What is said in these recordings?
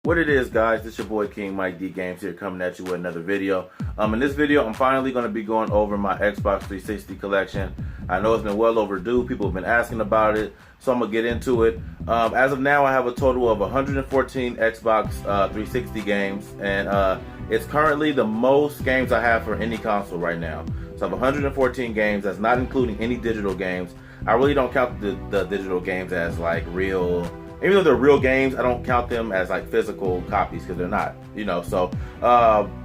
What it is, guys, it's your boy King Mike D Games here, coming at you with another video. In this video, I'm finally going to be going over my Xbox 360 collection. I know it's been well overdue. People have been asking about it, so I'm going to get into it. As of now, I have a total of 114 Xbox 360 games, and it's currently the most games I have for any console right now. So I have 114 games. That's not including any digital games. I really don't count the digital games as like real. Even though they're real games, I don't count them as like physical copies because they're not, you know. So,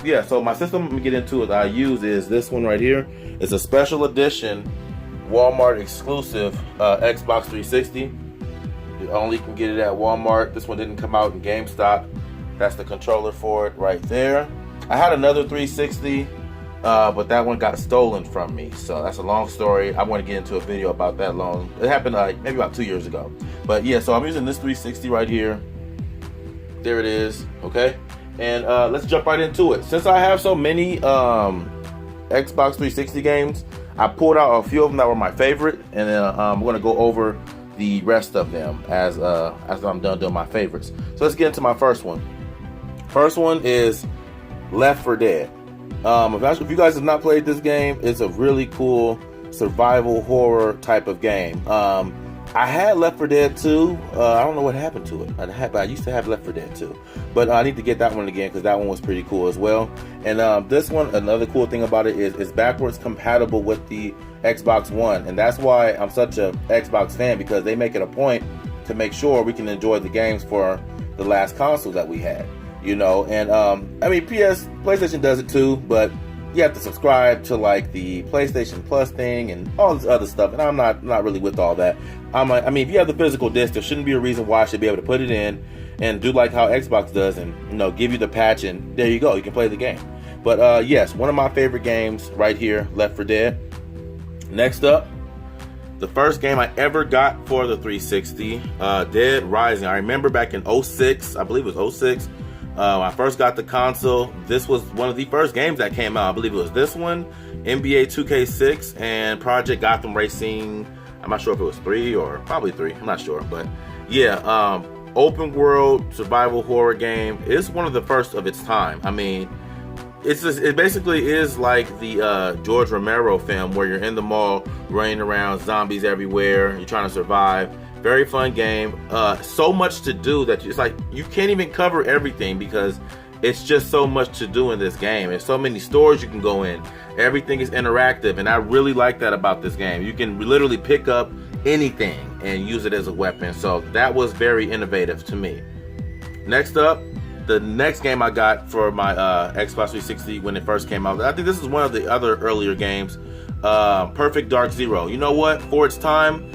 yeah. So my system, let me get into it, that I use is this one right here. It's a special edition, Walmart exclusive Xbox 360. You only can get it at Walmart. This one didn't come out in GameStop. That's the controller for it right there. I had another 360. But that one got stolen from me, so that's a long story. I want to get into a video about that long. It happened maybe about 2 years ago. But yeah, so I'm using this 360 right here. There it is, okay? And let's jump right into it. Since I have so many Xbox 360 games, I pulled out a few of them that were my favorite, and then I'm going to go over the rest of them as I'm done doing my favorites. So let's get into my first one. First one is Left 4 Dead. If you guys have not played this game, it's a really cool survival horror type of game. I had Left 4 Dead 2. I don't know what happened to it. I used to have Left 4 Dead 2, but I need to get that one again because that one was pretty cool as well. And this one, another cool thing about it is it's backwards compatible with the Xbox One, and that's why I'm such a Xbox fan, because they make it a point to make sure we can enjoy the games for the last console that we had. You know, and I mean, PlayStation does it too, but you have to subscribe to like the PlayStation Plus thing and all this other stuff, and I'm not really with all that. I mean, if you have the physical disc, there shouldn't be a reason why I should be able to put it in and do like how Xbox does, and you know, give you the patch, and there you go, you can play the game. But yes, one of my favorite games right here, Left 4 Dead. Next up, the first game I ever got for the 360, Dead Rising. I remember back in 06, I believe it was 06. When I first got the console, this was one of the first games that came out. I believe it was this one, NBA 2K6, and Project Gotham Racing. I'm not sure if it was 3 or probably 3. I'm not sure, but yeah, open world survival horror game. It's one of the first of its time. I mean, it basically is like the George Romero film where you're in the mall, running around, zombies everywhere, you're trying to survive. Very fun game. So much to do that it's like you can't even cover everything because it's just so much to do in this game. There's so many stores you can go in. Everything is interactive, and I really like that about this game. You can literally pick up anything and use it as a weapon. So that was very innovative to me. Next up, the next game I got for my Xbox 360 when it first came out, I think this is one of the other earlier games, Perfect Dark Zero. You know what? For its time,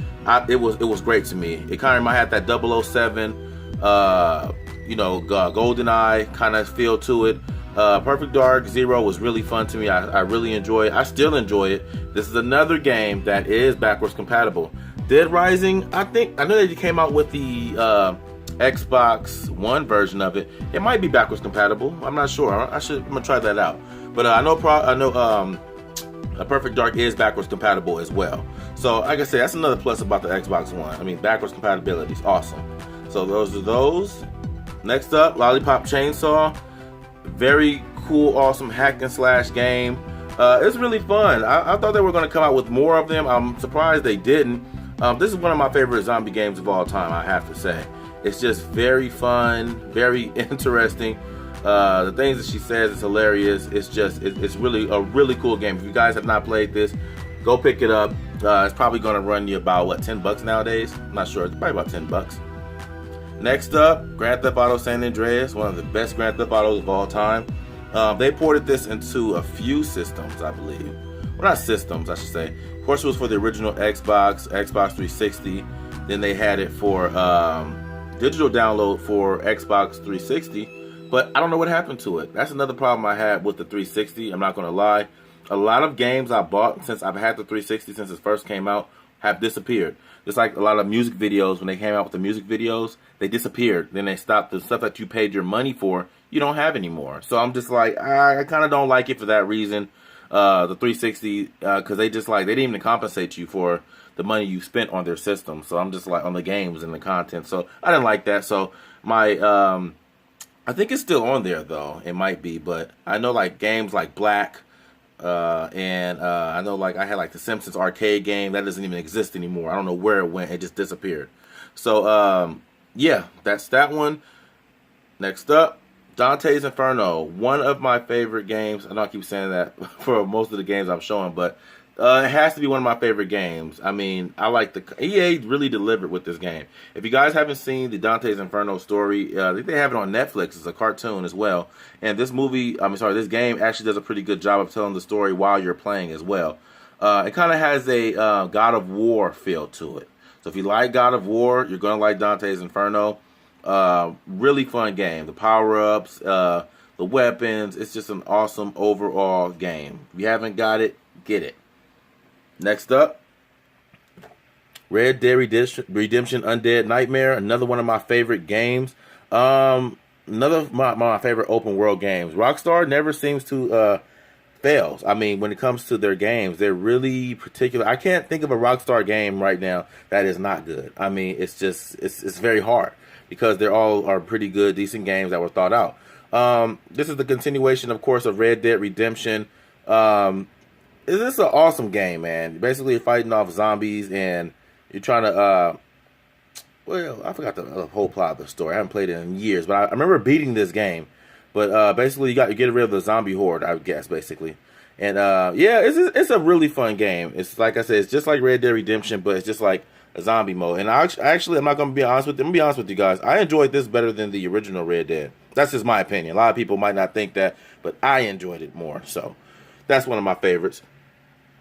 it was great to me. It kind of had that 007, you know, GoldenEye kind of feel to it. Perfect Dark Zero was really fun to me. I really enjoy it. I still enjoy it. This is another game that is backwards compatible. Dead Rising, I know that it came out with the Xbox One version of it. It might be backwards compatible. I'm not sure. I'm gonna try that out. But I know Perfect Dark is backwards compatible as well. So like I said, that's another plus about the Xbox One. I mean, backwards compatibility is awesome. So those are those. Next up, Lollipop Chainsaw. Very cool, awesome hack and slash game. It's really fun. I thought they were going to come out with more of them. I'm surprised they didn't. This is one of my favorite zombie games of all time, I have to say. It's just very fun, very interesting. The things that she says is hilarious. It's really a really cool game. If you guys have not played this, go pick it up. It's probably going to run you about what, $10 nowadays? I'm not sure. It's probably about $10. Next up, Grand Theft Auto San Andreas, one of the best Grand Theft Autos of all time. They ported this into a few systems, I believe. Well, not systems, I should say. Of course, it was for the original Xbox 360. Then they had it for digital download for Xbox 360. But I don't know what happened to it. That's another problem I had with the 360. I'm not going to lie. A lot of games I bought since I've had the 360 since it first came out have disappeared. Just like a lot of music videos, when they came out with the music videos, they disappeared. Then they stopped. The stuff that you paid your money for, you don't have anymore. So I'm just like, I kind of don't like it for that reason. The 360, because they didn't even compensate you for the money you spent on their system. So I'm just like, on the games and the content. So I didn't like that. So my I think it's still on there though. It might be, but I know like games like Black, and I know like I had like the Simpsons arcade game that doesn't even exist anymore. I don't know where it went. It just disappeared. So yeah, that's that one. Next up, Dante's Inferno, one of my favorite games. I know I keep saying that for most of the games I'm showing, but it has to be one of my favorite games. I mean, I like EA really delivered with this game. If you guys haven't seen the Dante's Inferno story, I think they have it on Netflix. It's a cartoon as well. And this this game actually does a pretty good job of telling the story while you're playing as well. It kind of has a God of War feel to it. So if you like God of War, you're going to like Dante's Inferno. Really fun game. The power-ups, the weapons, it's just an awesome overall game. If you haven't got it, get it. Next up, Red Dead Redemption Undead Nightmare, another one of my favorite games. Another of my favorite open world games. Rockstar never seems to fail. I mean, when it comes to their games, they're really particular. I can't think of a Rockstar game right now that is not good. I mean, it's very hard because they're all are pretty good, decent games that were thought out. This is the continuation, of course, of Red Dead Redemption. This is an awesome game, man. Basically, you're fighting off zombies, and you're trying to, well, I forgot the whole plot of the story. I haven't played it in years, but I remember beating this game. But basically, you get rid of the zombie horde, I guess, basically. And, yeah, it's a really fun game. It's, like I said, it's just like Red Dead Redemption, but it's just like a zombie mode. And actually, I'm not going to be honest with you. I'm going to be honest with you guys. I enjoyed this better than the original Red Dead. That's just my opinion. A lot of people might not think that, but I enjoyed it more. So, that's one of my favorites.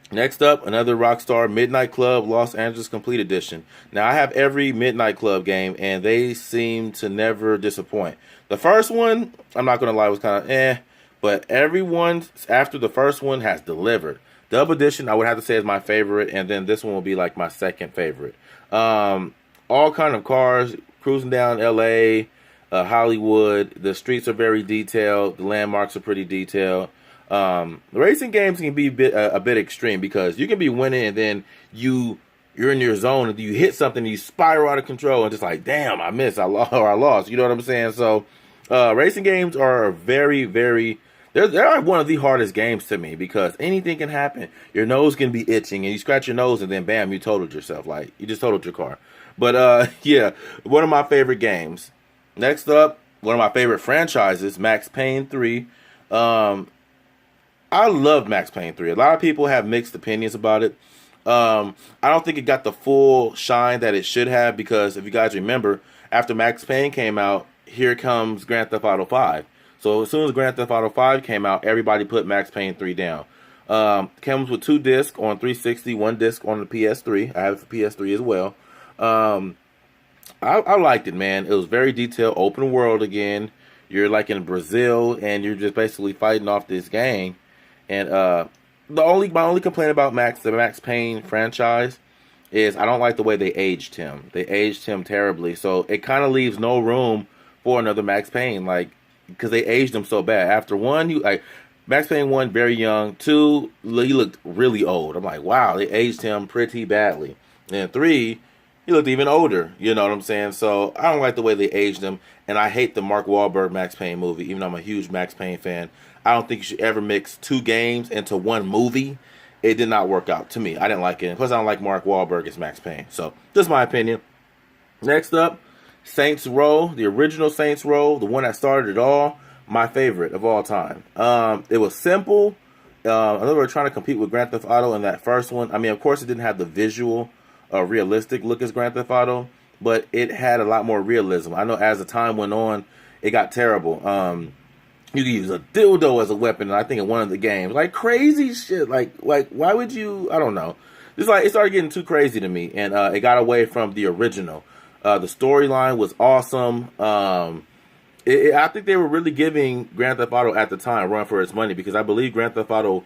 Next up, another Rockstar Midnight Club Los Angeles Complete Edition. Now, I have every Midnight Club game, and they seem to never disappoint. The first one, I'm not going to lie, was kind of but everyone after the first one has delivered. Dub Edition, I would have to say, is my favorite, and then this one will be like my second favorite. All kind of cars, cruising down L.A., Hollywood. The streets are very detailed. The landmarks are pretty detailed. The racing games can be a bit extreme because you can be winning and then you're in your zone and you hit something and you spiral out of control and just like, damn, I missed, I lost. You know what I'm saying? So, racing games are very, very, they're one of the hardest games to me because anything can happen. Your nose can be itching and you scratch your nose and then bam, you totaled yourself. Like, you just totaled your car. But, yeah, one of my favorite games. Next up, one of my favorite franchises, Max Payne 3. I love Max Payne 3. A lot of people have mixed opinions about it. I don't think it got the full shine that it should have because if you guys remember, after Max Payne came out, here comes Grand Theft Auto 5. So as soon as Grand Theft Auto 5 came out, everybody put Max Payne 3 down. Comes with 2 discs on 360, 1 disc on the PS3. I have it for PS3 as well. I liked it, man. It was very detailed, open world again. You're like in Brazil, and you're just basically fighting off this gang. And my only complaint about the Max Payne franchise is I don't like the way they aged him. They aged him terribly, so it kind of leaves no room for another Max Payne, like because they aged him so bad. After one, Max Payne 1 very young, 2 he looked really old. I'm like, wow, they aged him pretty badly. And 3, he looked even older. You know what I'm saying? So I don't like the way they aged him, and I hate the Mark Wahlberg Max Payne movie. Even though I'm a huge Max Payne fan. I don't think you should ever mix 2 games into one movie. It did not work out to me. I didn't like it. And plus, I don't like Mark Wahlberg as Max Payne. So, just my opinion. Next up, Saints Row. The original Saints Row. The one that started it all. My favorite of all time. It was simple. I know we were trying to compete with Grand Theft Auto in that first one. I mean, of course, it didn't have the visual, realistic look as Grand Theft Auto. But it had a lot more realism. I know as the time went on, it got terrible. You can use a dildo as a weapon, and I think in one of the games, like crazy shit. Like why would you? I don't know. It's like it started getting too crazy to me, and it got away from the original. The storyline was awesome. I think they were really giving Grand Theft Auto at the time run for its money because I believe Grand Theft Auto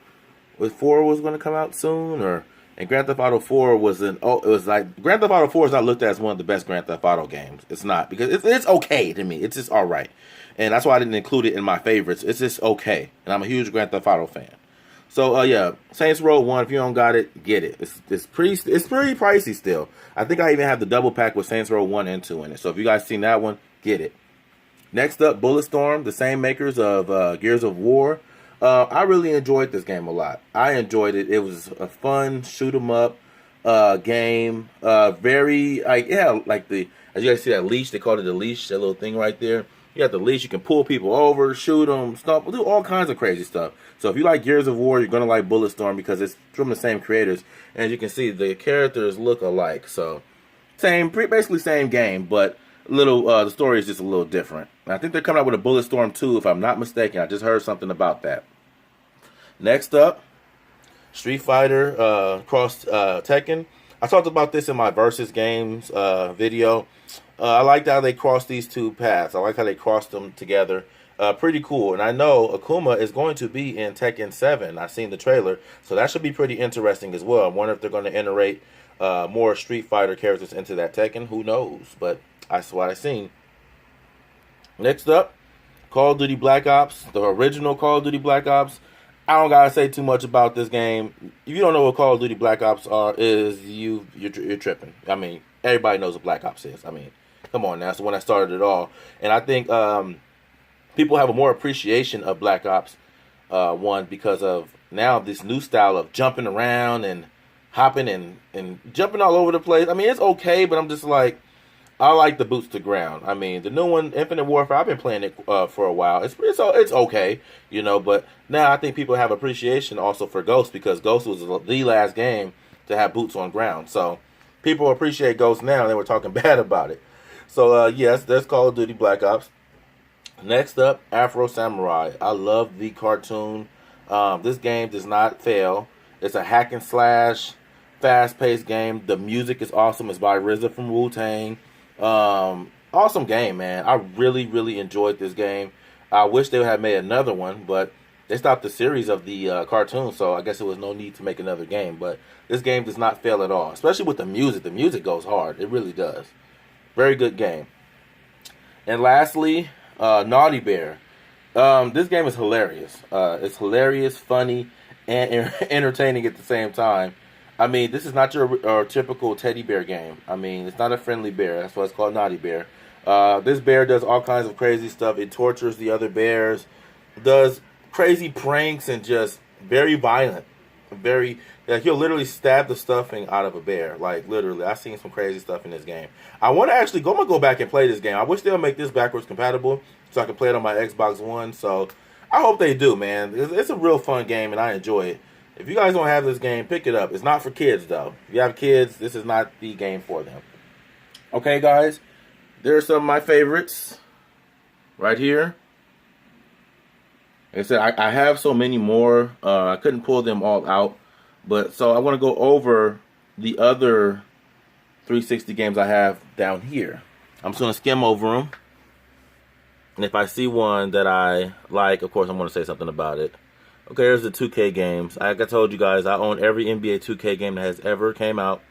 4 was going to come out soon, and Grand Theft Auto 4 it was like Grand Theft Auto 4 is not looked at as one of the best Grand Theft Auto games. It's not because it's okay to me. It's just all right. And that's why I didn't include it in my favorites. It's just okay. And I'm a huge Grand Theft Auto fan. So, yeah, Saints Row 1, if you don't got it, get it. It's pretty pricey still. I think I even have the double pack with Saints Row 1 and 2 in it. So if you guys seen that one, get it. Next up, Bulletstorm, the same makers of Gears of War. I really enjoyed this game a lot. I enjoyed it. It was a fun shoot 'em up game. Very like like as you guys see that leash, they called it the leash, that little thing right there. You got the leash, you can pull people over, shoot them, stomp, do all kinds of crazy stuff. So if you like Gears of War, you're gonna like Bulletstorm because it's from the same creators. And as you can see, the characters look alike. So basically same game, but the story is just a little different. And I think they're coming out with a Bulletstorm 2, if I'm not mistaken. I just heard something about that. Next up, Street Fighter cross Tekken. I talked about this in my Versus Games video. I liked how they crossed these two paths. I like how they crossed them together. Pretty cool. And I know Akuma is going to be in Tekken 7. I've seen the trailer. So that should be pretty interesting as well. I wonder if they're going to integrate more Street Fighter characters into that Tekken. Who knows? But that's what I've seen. Next up, Call of Duty Black Ops. The original Call of Duty Black Ops. I don't gotta say too much about this game. If you don't know what Call of Duty Black Ops is, you're tripping. I mean, everybody knows what Black Ops is. I mean, come on now, that's the one that started it all. And I think people have a more appreciation of Black Ops 1 because of now this new style of jumping around and hopping and jumping all over the place. I mean, it's okay, but I'm just like, I like the boots to ground. I mean, the new one, Infinite Warfare, I've been playing it for a while. It's okay, you know. But now I think people have appreciation also for Ghost because Ghost was the last game to have boots on ground. So people appreciate Ghost now. They were talking bad about it. So yes, there's Call of Duty Black Ops. Next up, Afro Samurai. I love the cartoon. This game does not fail. It's a hack and slash, fast-paced game. The music is awesome. It's by RZA from Wu-Tang. Awesome game, man. I really, really enjoyed this game. I wish they had made another one, but they stopped the series of the cartoon, so I guess there was no need to make another game. But this game does not fail at all, especially with the music. The music goes hard. It really does. Very good game. And lastly, Naughty Bear. This game is hilarious. It's hilarious, funny, and entertaining at the same time. I mean, this is not your typical teddy bear game. I mean, it's not a friendly bear. That's why it's called Naughty Bear. This bear does all kinds of crazy stuff. It tortures the other bears, does crazy pranks, and just very violent. He'll literally stab the stuffing out of a bear. Like, literally. I've seen some crazy stuff in this game. I'm going to go back and play this game. I wish they'll make this backwards compatible so I can play it on my Xbox One. So, I hope they do, man. It's a real fun game, and I enjoy it. If you guys don't have this game, pick it up. It's not for kids, though. If you have kids, this is not the game for them. Okay, guys. There are some of my favorites right here. Like I said, I have so many more. I couldn't pull them all out. But so I want to go over the other 360 games I have down here. I'm just going to skim over them. And if I see one that I like, of course, I'm going to say something about it. Okay, here's the 2K games. Like I told you guys, I own every NBA 2K game that has ever came out.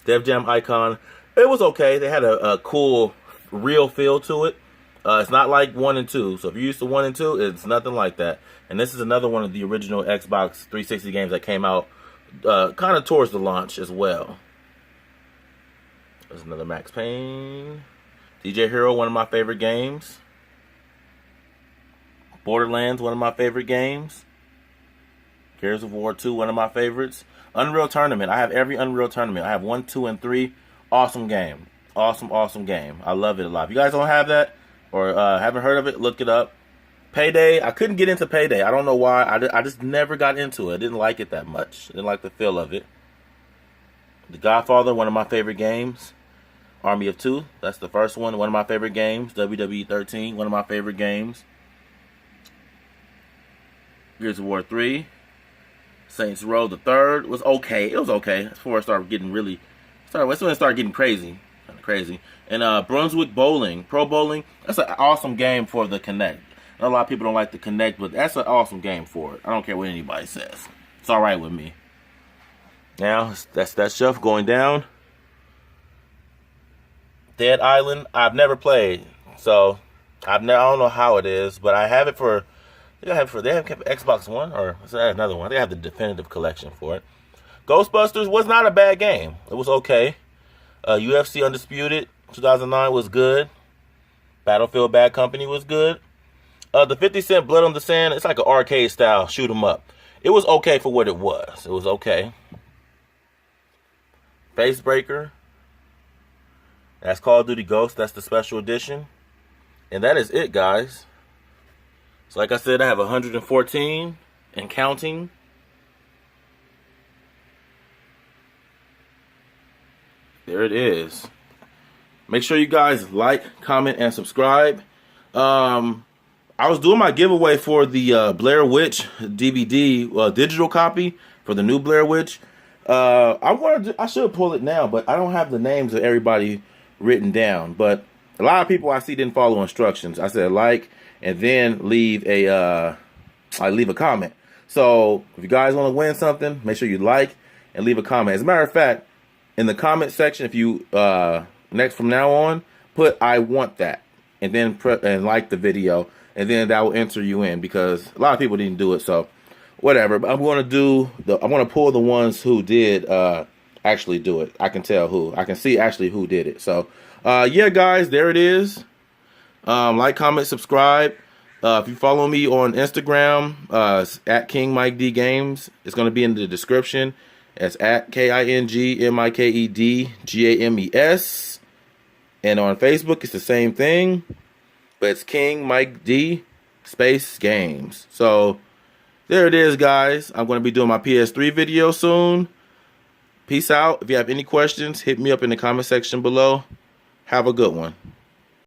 Def Jam Icon, it was okay. They had a cool, real feel to it. It's not like 1 and 2. So if you're used to 1 and 2, it's nothing like that. And this is another one of the original Xbox 360 games that came out kind of towards the launch as well. There's another Max Payne. DJ Hero, one of my favorite games. Borderlands, one of my favorite games. Gears of War 2, one of my favorites. Unreal Tournament. I have every Unreal Tournament. I have 1, 2, and 3. Awesome game. Awesome, awesome game. I love it a lot. If you guys don't have that or haven't heard of it, look it up. Payday. I couldn't get into Payday. I don't know why. I just never got into it. I didn't like it that much. I didn't like the feel of it. The Godfather, one of my favorite games. Army of Two. That's the first one. One of my favorite games. WWE 13. One of my favorite games. Gears of War 3. Saints Row the third was okay. It was okay. Before it started getting when it started getting crazy. Kind of crazy. And Brunswick Bowling. Pro Bowling. That's an awesome game for the Kinect. A lot of people don't like the Kinect, but that's an awesome game for it. I don't care what anybody says. It's alright with me. Now, that's that shelf going down. Dead Island. I've never played. So, I don't know how it is, but I have it for... They have Xbox One, or is that another one? They have the definitive collection for it. Ghostbusters was not a bad game. It was okay. UFC Undisputed 2009 was good. Battlefield Bad Company was good. The 50 Cent Blood on the Sand, it's like an arcade style shoot 'em up. It was okay for what it was. It was okay. Facebreaker. That's Call of Duty Ghost. That's the special edition. And that is it, guys. So like I said, I have 114 and counting. There it is. Make sure you guys like, comment, and subscribe. I was doing my giveaway for the Blair Witch DVD digital copy for the new Blair Witch. I should pull it now, but I don't have the names of everybody written down. But a lot of people I see didn't follow instructions. I said like, and then leave a comment. So if you guys want to win something, make sure you like and leave a comment. As a matter of fact, in the comment section, if you from now on, put "I want that" and then and like the video. And then that will enter you in, because a lot of people didn't do it. So whatever. But I'm going to pull the ones who did actually do it. I can tell who. I can see actually who did it. So yeah, guys, there it is. Like, comment, subscribe. If you follow me on Instagram, at King Mike D Games, it's going to be in the description. It's at KingMikeDGames. And on Facebook, it's the same thing. But it's King Mike D space games. So there it is, guys. I'm going to be doing my PS3 video soon. Peace out. If you have any questions, hit me up in the comment section below. Have a good one.